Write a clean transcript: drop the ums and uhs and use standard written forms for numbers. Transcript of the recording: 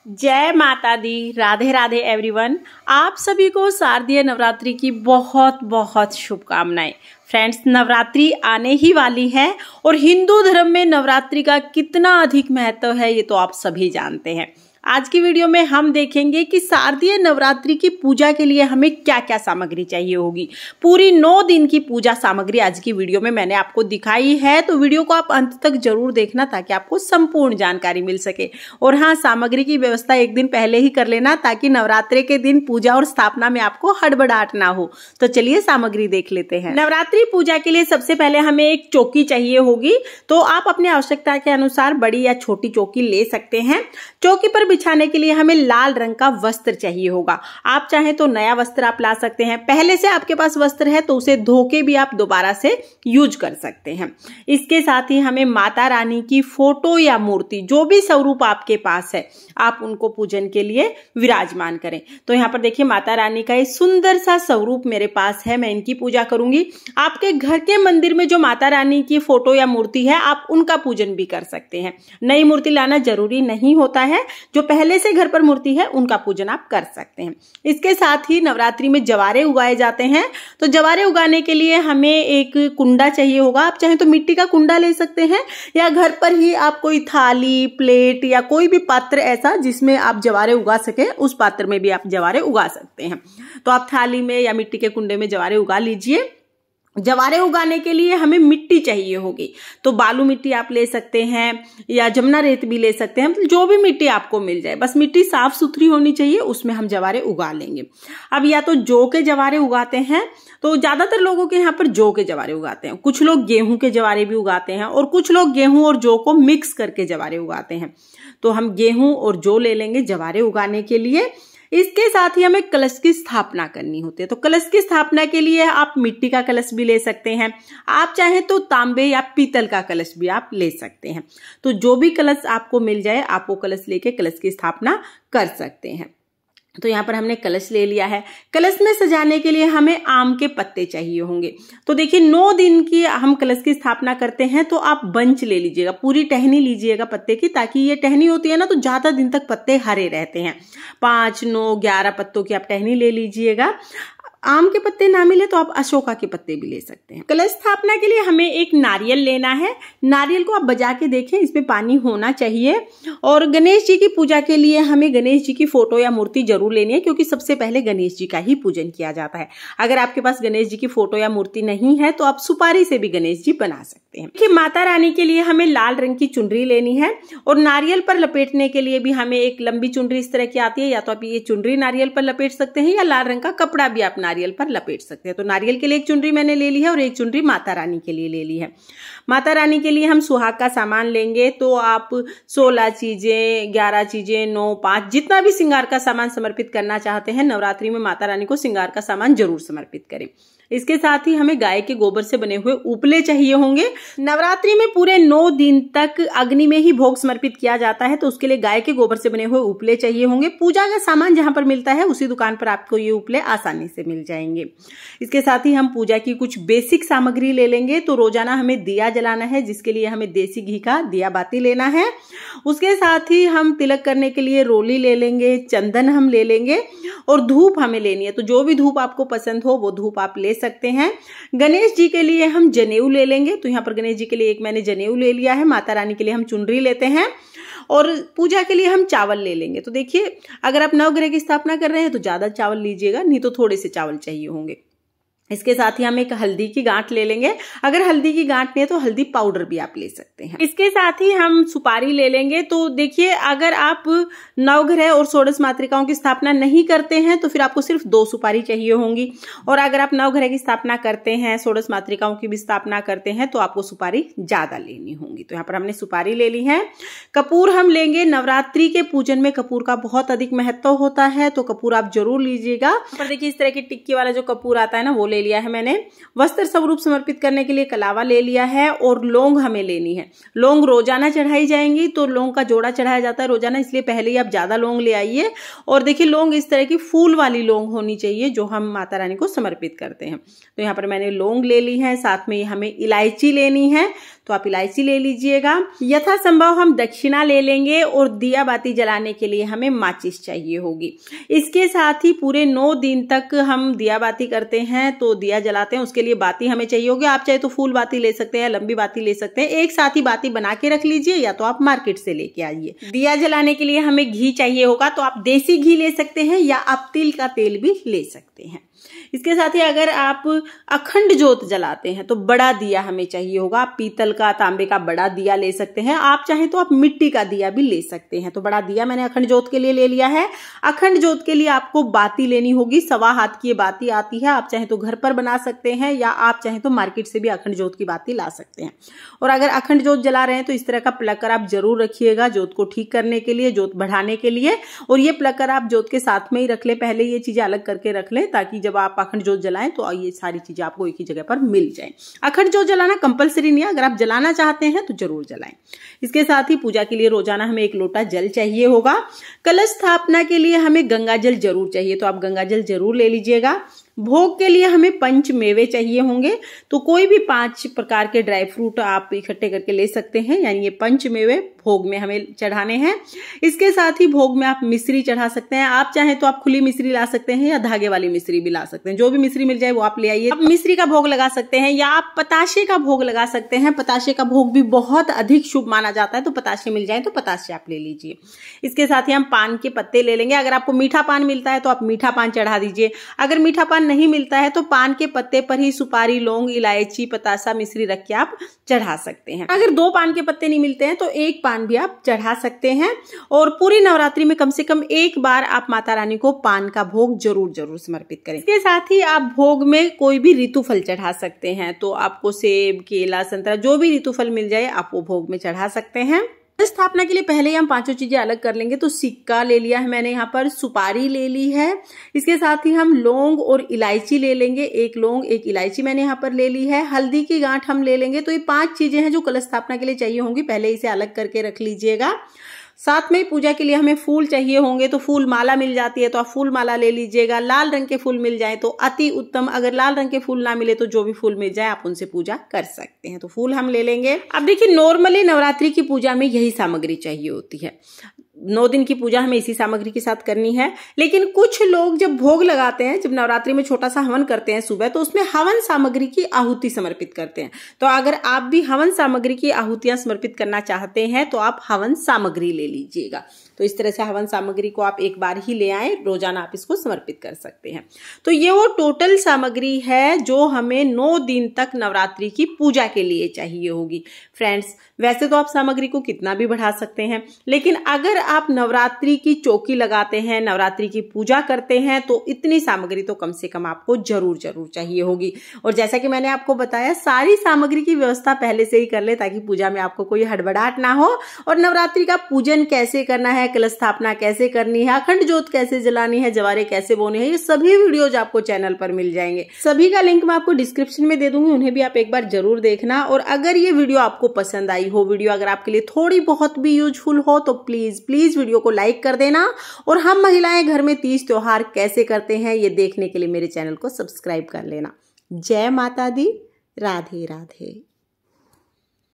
जय माता दी। राधे राधे एवरीवन। आप सभी को शारदीय नवरात्रि की बहुत बहुत शुभकामनाएं। फ्रेंड्स, नवरात्रि आने ही वाली है और हिंदू धर्म में नवरात्रि का कितना अधिक महत्व है ये तो आप सभी जानते हैं। आज की वीडियो में हम देखेंगे कि शारदीय नवरात्रि की पूजा के लिए हमें क्या क्या सामग्री चाहिए होगी। पूरी 9 दिन की पूजा सामग्री आज की वीडियो में मैंने आपको दिखाई है, तो वीडियो को आप अंत तक जरूर देखना ताकि आपको संपूर्ण जानकारी मिल सके। और हाँ, सामग्री की व्यवस्था एक दिन पहले ही कर लेना ताकि नवरात्रि के दिन पूजा और स्थापना में आपको हड़बड़ाहट ना हो। तो चलिए सामग्री देख लेते हैं। नवरात्रि पूजा के लिए सबसे पहले हमें एक चौकी चाहिए होगी, तो आप अपनी आवश्यकता के अनुसार बड़ी या छोटी चौकी ले सकते हैं। चौकी पर बिछाने के लिए हमें लाल रंग का वस्त्र चाहिए होगा। आप चाहें तो नया वस्त्र आप ला सकते हैं। पहले से आपके पास वस्त्र है तो उसे धो के भी आप दोबारा से यूज कर सकते हैं। इसके साथ ही हमें माता रानी की फोटो या मूर्ति, जो भी स्वरूप आपके पास है, आप उनको पूजन के लिए विराजमान करें। तो यहाँ पर देखिए माता रानी का एक सुंदर सा स्वरूप मेरे पास है, मैं इनकी पूजा करूंगी। आपके घर के मंदिर में जो माता रानी की फोटो या मूर्ति है, आप उनका पूजन भी कर सकते हैं। नई मूर्ति लाना जरूरी नहीं होता है, जो पहले से घर पर मूर्ति है उनका पूजन आप कर सकते हैं। इसके साथ ही नवरात्रि में जवारे उगाए जाते हैं, तो जवारे उगाने के लिए हमें एक कुंडा चाहिए होगा। आप चाहें तो मिट्टी का कुंडा ले सकते हैं या घर पर ही आप कोई थाली, प्लेट या कोई भी पात्र ऐसा जिसमें आप जवारे उगा सके, उस पात्र में भी आप जवारे उगा सकते हैं। तो आप थाली में या मिट्टी के कुंडे में जवारे उगा लीजिए। जवारे उगाने के लिए हमें मिट्टी चाहिए होगी, तो बालू मिट्टी आप ले सकते हैं या जमुना रेत भी ले सकते हैं, मतलब जो भी मिट्टी आपको मिल जाए, बस मिट्टी साफ सुथरी होनी चाहिए, उसमें हम जवारे उगा लेंगे। अब या तो जौ के जवारे उगाते हैं, तो ज्यादातर लोगों के यहाँ पर जौ के जवारे उगाते हैं। कुछ लोग गेहूं के जवारे भी उगाते हैं और कुछ लोग गेहूं और जौ को मिक्स करके जवारे उगाते हैं। तो हम गेहूं और जौ ले लेंगे जवारे उगाने के लिए। इसके साथ ही हमें कलश की स्थापना करनी होती है, तो कलश की स्थापना के लिए आप मिट्टी का कलश भी ले सकते हैं। आप चाहें तो तांबे या पीतल का कलश भी आप ले सकते हैं। तो जो भी कलश आपको मिल जाए, आप वो कलश लेके कलश की स्थापना कर सकते हैं। तो यहाँ पर हमने कलश ले लिया है। कलश में सजाने के लिए हमें आम के पत्ते चाहिए होंगे। तो देखिए 9 दिन की हम कलश की स्थापना करते हैं, तो आप बंच ले लीजिएगा, पूरी टहनी लीजिएगा पत्ते की, ताकि ये टहनी होती है ना, तो ज्यादा दिन तक पत्ते हरे रहते हैं। 5, 9, 11 पत्तों की आप टहनी ले लीजिएगा। आम के पत्ते ना मिले तो आप अशोका के पत्ते भी ले सकते हैं। कलश स्थापना के लिए हमें एक नारियल लेना है। नारियल को आप बजा के देखें, इसमें पानी होना चाहिए। और गणेश जी की पूजा के लिए हमें गणेश जी की फोटो या मूर्ति जरूर लेनी है, क्योंकि सबसे पहले गणेश जी का ही पूजन किया जाता है। अगर आपके पास गणेश जी की फोटो या मूर्ति नहीं है तो आप सुपारी से भी गणेश जी बना सकते हैं। देखिए माता रानी के लिए हमें लाल रंग की चुनरी लेनी है और नारियल पर लपेटने के लिए भी हमें एक लंबी चुनरी इस तरह की आती है। या तो आप ये चुनरी नारियल पर लपेट सकते हैं या लाल रंग का कपड़ा भी आप नारियल पर लपेट सकते हैं। तो नारियल के लिए एक चुनरी मैंने ले ली है और एक चुनरी माता रानी के लिए ले ली है। माता रानी के लिए हम सुहाग का सामान लेंगे, तो आप 16 चीजें, 11 चीजें, 9, 5, जितना भी श्रृंगार का सामान समर्पित करना चाहते हैं, नवरात्रि में माता रानी को श्रृंगार का सामान जरूर समर्पित करें। इसके साथ ही हमें गाय के गोबर से बने हुए उपले चाहिए होंगे। नवरात्रि में पूरे 9 दिन तक अग्नि में ही भोग समर्पित किया जाता है, तो उसके लिए गाय के गोबर से बने हुए उपले चाहिए होंगे। पूजा का सामान जहां पर मिलता है उसी दुकान पर आपको ये उपले आसानी से मिल जाएंगे। इसके साथ ही हम पूजा की कुछ बेसिक सामग्री ले लेंगे। तो रोजाना हमें दिया जलाना है, जिसके लिए हमें देसी घी का दिया बाती लेना है। उसके साथ ही हम तिलक करने के लिए रोली ले लेंगे, चंदन हम ले लेंगे और धूप हमें लेनी है। तो जो भी धूप आपको पसंद हो वो धूप आप ले सकते हैं। गणेश जी के लिए हम जनेऊ ले लेंगे, तो यहाँ पर गणेश जी के लिए एक मैंने जनेऊ ले लिया है। माता रानी के लिए हम चुनरी लेते हैं और पूजा के लिए हम चावल ले लेंगे। तो देखिए अगर आप नवग्रह की स्थापना कर रहे हैं तो ज्यादा चावल लीजिएगा, नहीं तो थोड़े से चावल चाहिए होंगे। इसके साथ ही हम एक हल्दी की गांठ ले लेंगे। अगर हल्दी की गांठ नहीं है तो हल्दी पाउडर भी आप ले सकते हैं। इसके साथ ही हम सुपारी ले लेंगे। तो देखिए अगर आप नवग्रह और षोडश मातृकाओं की स्थापना नहीं करते हैं तो फिर आपको सिर्फ 2 सुपारी चाहिए होंगी, और अगर आप नवग्रह की स्थापना करते हैं, षोडश मातृकाओं की भी स्थापना करते हैं, तो आपको सुपारी ज्यादा लेनी होंगी। तो यहाँ पर हमने सुपारी ले ली है। कपूर हम लेंगे। नवरात्रि के पूजन में कपूर का बहुत अधिक महत्व होता है, तो कपूर आप जरूर लीजिएगा। पर देखिए इस तरह की टिक्की वाला जो कपूर आता है ना, वो ले लिया है मैंने। वस्त्र स्वरूप समर्पित करने के लिए कलावा ले लिया है और लौंग हमें लेनी है। लौंग रोजाना चढ़ाई जाएंगी, तो लौंग का जोड़ा चढ़ाया जाता है रोजाना, इसलिए पहले ही आप ज्यादा लौंग ले आइए। और देखिए लौंग इस तरह की फूल वाली लौंग होनी चाहिए जो हम माता रानी को समर्पित करते हैं। तो यहाँ पर मैंने लौंग ले ली है, साथ में हमें इलायची लेनी है, तो आप इलायची ले लीजिएगा। यथासंभव हम दक्षिणा ले लेंगे और दिया बाती जलाने के लिए हमें माचिस चाहिए होगी। इसके साथ ही पूरे 9 दिन तक हम दिया बाती करते हैं, तो दिया जलाते हैं, उसके लिए बाती हमें चाहिए होगी। आप चाहे तो फूल बाती ले सकते हैं, लंबी बाती ले सकते हैं, एक साथ ही बाती बना के रख लीजिए या तो आप मार्केट से लेके आइए। दिया जलाने के लिए हमें घी चाहिए होगा, तो आप देसी घी ले सकते हैं या आप तिल का तेल भी ले सकते हैं। इसके साथ ही अगर आप अखंड ज्योत जलाते हैं तो बड़ा दिया हमें चाहिए होगा। आप पीतल का, तांबे का बड़ा दिया ले सकते हैं, आप चाहें तो आप मिट्टी का दिया भी ले सकते हैं। तो बड़ा दिया मैंने अखंड ज्योत के लिए ले लिया है। अखंड ज्योत के लिए आपको बाती लेनी होगी, 1.25 हाथ की ये बाती आती है। आप चाहें तो घर पर बना सकते हैं या आप चाहें तो मार्केट से भी अखंड ज्योत की बाती ला सकते हैं। और अगर अखंड ज्योत जला रहे हैं तो इस तरह का प्लकर आप जरूर रखिएगा ज्योत को ठीक करने के लिए, ज्योत बढ़ाने के लिए। और ये प्लकर आप ज्योत के साथ में ही रख ले, पहले ये चीजें अलग करके रख ले, ताकि जब आप अखंड ज्योत जलाएं तो ये सारी चीजें आपको एक ही जगह पर मिल जाएं। अखंड ज्योत जलाना कंपलसरी नहीं है, अगर आप जलाना चाहते हैं तो जरूर जलाएं। इसके साथ ही पूजा के लिए रोजाना हमें 1 लोटा जल चाहिए होगा। कलश स्थापना के लिए हमें गंगा जल जरूर चाहिए, तो आप गंगा जल जरूर ले लीजिएगा। भोग के लिए हमें 5 मेवे चाहिए होंगे, तो कोई भी 5 प्रकार के ड्राई फ्रूट आप इकट्ठे करके ले सकते हैं, यानी ये 5 मेवे भोग में हमें चढ़ाने हैं। इसके साथ ही भोग में आप मिश्री चढ़ा सकते हैं, आप चाहें तो आप खुली मिश्री ला सकते हैं या धागे वाली मिश्री भी ला सकते हैं, जो भी मिश्री मिल जाए वो आप ले आइए। आप मिश्री का भोग लगा सकते हैं या आप पताशे का भोग लगा सकते हैं। पताशे का भोग भी बहुत अधिक शुभ माना जाता है, तो पताशे मिल जाए तो पताशे आप ले लीजिए। इसके साथ ही हम पान के पत्ते ले लेंगे, अगर आपको मीठा पान मिलता है तो आप मीठा पान चढ़ा दीजिए। अगर मीठा पान नहीं मिलता है तो पान के पत्ते पर ही सुपारी, लौंग, इलायची, पतासा, मिश्री रख के आप चढ़ा सकते हैं। अगर 2 पान के पत्ते नहीं मिलते हैं तो 1 पान भी आप चढ़ा सकते हैं। और पूरी नवरात्रि में कम से कम 1 बार आप माता रानी को पान का भोग जरूर समर्पित करें। इसके साथ ही आप भोग में कोई भी ऋतु फल चढ़ा सकते हैं, तो आपको सेब, केला, संतरा जो भी ऋतु फल मिल जाए आप वो भोग में चढ़ा सकते हैं। स्थापना के लिए पहले ही हम 5 चीजें अलग कर लेंगे। तो सिक्का ले लिया है मैंने, यहाँ पर सुपारी ले ली है। इसके साथ ही हम लौंग और इलायची ले लेंगे, 1 लौंग 1 इलायची मैंने यहाँ पर ले ली है। हल्दी की गांठ हम ले लेंगे। तो ये 5 चीजें हैं जो कलश स्थापना के लिए चाहिए होंगी, पहले इसे अलग करके रख लीजिएगा। साथ में पूजा के लिए हमें फूल चाहिए होंगे, तो फूल माला मिल जाती है तो आप फूल माला ले लीजिएगा। लाल रंग के फूल मिल जाए तो अति उत्तम, अगर लाल रंग के फूल ना मिले तो जो भी फूल मिल जाए आप उनसे पूजा कर सकते हैं, तो फूल हम ले लेंगे। अब देखिए नॉर्मली नवरात्रि की पूजा में यही सामग्री चाहिए होती है, 9 दिन की पूजा हमें इसी सामग्री के साथ करनी है। लेकिन कुछ लोग जब भोग लगाते हैं, जब नवरात्रि में छोटा सा हवन करते हैं सुबह, तो उसमें हवन सामग्री की आहुति समर्पित करते हैं। तो अगर आप भी हवन सामग्री की आहुतियां समर्पित करना चाहते हैं तो आप हवन सामग्री ले लीजिएगा। तो इस तरह से हवन सामग्री को आप एक बार ही ले आए, रोजाना आप इसको समर्पित कर सकते हैं। तो ये वो टोटल सामग्री है जो हमें 9 दिन तक नवरात्रि की पूजा के लिए चाहिए होगी। फ्रेंड्स, वैसे तो आप सामग्री को कितना भी बढ़ा सकते हैं, लेकिन अगर आप नवरात्रि की चौकी लगाते हैं, नवरात्रि की पूजा करते हैं, तो इतनी सामग्री तो कम से कम आपको जरूर चाहिए होगी। और जैसा कि मैंने आपको बताया, सारी सामग्री की व्यवस्था पहले से ही कर ले, ताकि पूजा में आपको कोई हड़बड़ाहट ना हो। और नवरात्रि का पूजन कैसे करना है, कलश स्थापना कैसे करनी है, अखंड ज्योत कैसे जलानी है, जवारे कैसे बोने हैं, ये सभी वीडियोज आपको चैनल पर मिल जाएंगे। सभी का लिंक मैं आपको डिस्क्रिप्शन में दे दूंगी, उन्हें भी आप एक बार जरूर देखना। और अगर ये वीडियो आपको पसंद आई हो, वीडियो अगर आपके लिए थोड़ी बहुत भी यूजफुल हो, तो प्लीज वीडियो को लाइक कर देना। और हम महिलाएं घर में तीज त्योहार कैसे करते हैं ये देखने के लिए मेरे चैनल को सब्सक्राइब कर लेना। जय माता दी, राधे राधे।